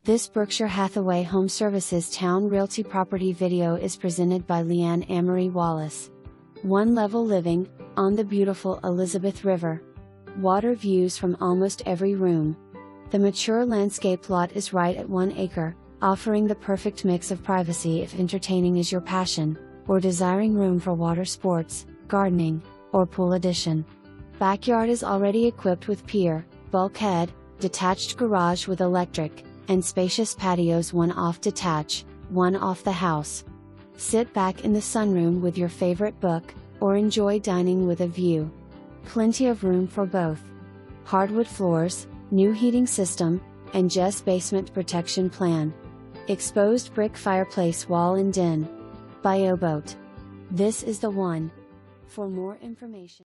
This Berkshire Hathaway HomeServices Towne Realty property video is presented by Leanne Amory Wallace. One-level living, on the beautiful Elizabeth River. Water views from almost every room. The mature landscape lot is right at 1 acre, offering the perfect mix of privacy if entertaining is your passion, or desiring room for water sports, gardening, or pool addition. Backyard is already equipped with pier, bulkhead, detached garage with electric, and spacious patios, one off detach, one off the house. Sit back in the sunroom with your favorite book, or enjoy dining with a view. Plenty of room for both. Hardwood floors, new heating system, and JES Basement Protection Plan. Exposed brick fireplace wall and den. BYOBoat. This is the one. For more information.